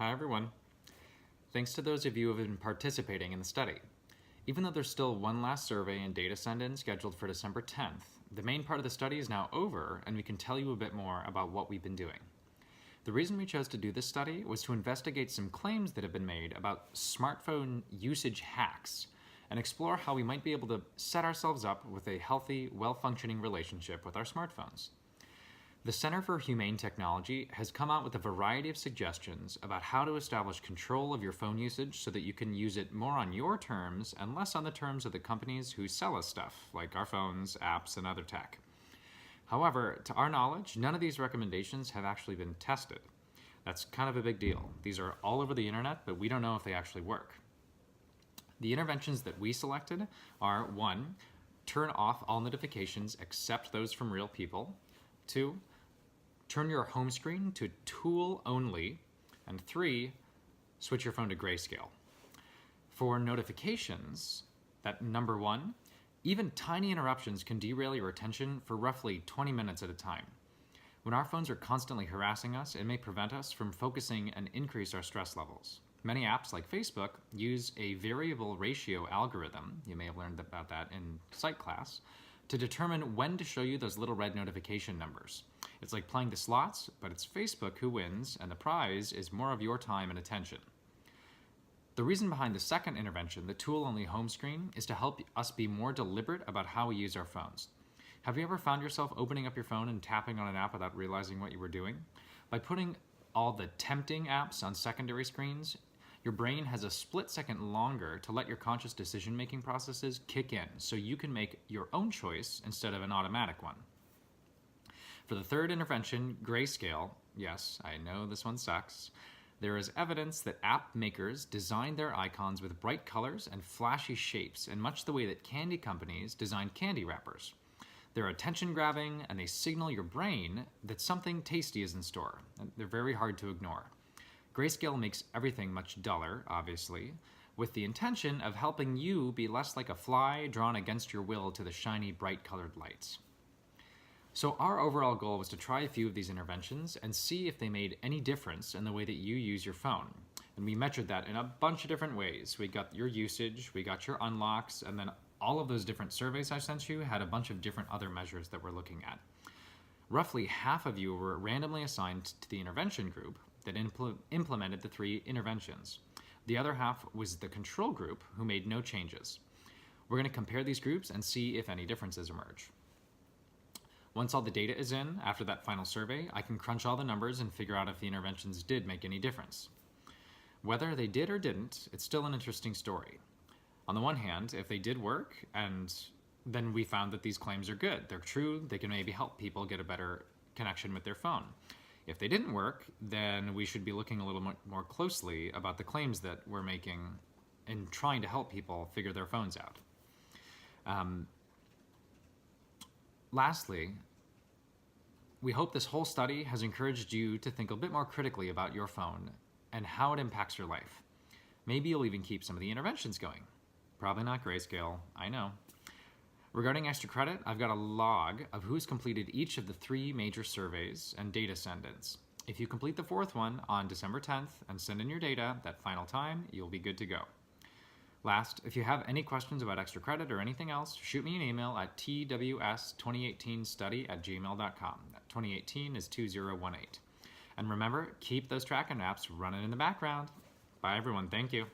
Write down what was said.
Hi everyone. Thanks to those of you who have been participating in the study. Even though there's still one last survey and data send-in scheduled for December 10th, the main part of the study is now over and we can tell you a bit more about what we've been doing. The reason we chose to do this study was to investigate some claims that have been made about smartphone usage hacks and explore how we might be able to set ourselves up with a healthy, well-functioning relationship with our smartphones. The Center for Humane Technology has come out with a variety of suggestions about how to establish control of your phone usage so that you can use it more on your terms and less on the terms of the companies who sell us stuff, like our phones, apps, and other tech. However, to our knowledge, none of these recommendations have actually been tested. That's kind of a big deal. These are all over the internet, but we don't know if they actually work. The interventions that we selected are 1. Turn off all notifications except those from real people. 2. Turn your home screen to tool only. And 3. Switch your phone to grayscale. For notifications, that number 1, even tiny interruptions can derail your attention for roughly 20 minutes at a time. When our phones are constantly harassing us, it may prevent us from focusing and increase our stress levels. Many apps like Facebook use a variable ratio algorithm, you may have learned about that in psych class, to determine when to show you those little red notification numbers. It's like playing the slots, but it's Facebook who wins, and the prize is more of your time and attention. The reason behind the second intervention, the tool-only home screen, is to help us be more deliberate about how we use our phones. Have you ever found yourself opening up your phone and tapping on an app without realizing what you were doing? By putting all the tempting apps on secondary screens, your brain has a split second longer to let your conscious decision-making processes kick in so you can make your own choice instead of an automatic one. For the third intervention, grayscale, yes, I know this one sucks, there is evidence that app makers designed their icons with bright colors and flashy shapes in much the way that candy companies design candy wrappers. They're attention-grabbing and they signal your brain that something tasty is in store. They're very hard to ignore. Grayscale makes everything much duller, obviously, with the intention of helping you be less like a fly drawn against your will to the shiny, bright-colored lights. So our overall goal was to try a few of these interventions and see if they made any difference in the way that you use your phone. And we measured that in a bunch of different ways. We got your usage, we got your unlocks, and then all of those different surveys I sent you had a bunch of different other measures that we're looking at. Roughly half of you were randomly assigned to the intervention group that implemented the 3 interventions. The other half was the control group who made no changes. We're going to compare these groups and see if any differences emerge. Once all the data is in, after that final survey, I can crunch all the numbers and figure out if the interventions did make any difference. Whether they did or didn't, it's still an interesting story. On the one hand, if they did work, and then we found that these claims are good, they're true, they can maybe help people get a better connection with their phone. If they didn't work, then we should be looking a little more closely about the claims that we're making and trying to help people figure their phones out. Lastly, we hope this whole study has encouraged you to think a bit more critically about your phone and how it impacts your life. Maybe you'll even keep some of the interventions going. Probably not grayscale, I know. Regarding extra credit, I've got a log of who's completed each of the 3 major surveys and data send-ins. If you complete the 4th one on December 10th and send in your data that final time, you'll be good to go. Last, if you have any questions about extra credit or anything else, shoot me an email at tws2018study@gmail.com. 2018 is 2018. And remember, keep those tracking apps running in the background. Bye everyone, thank you.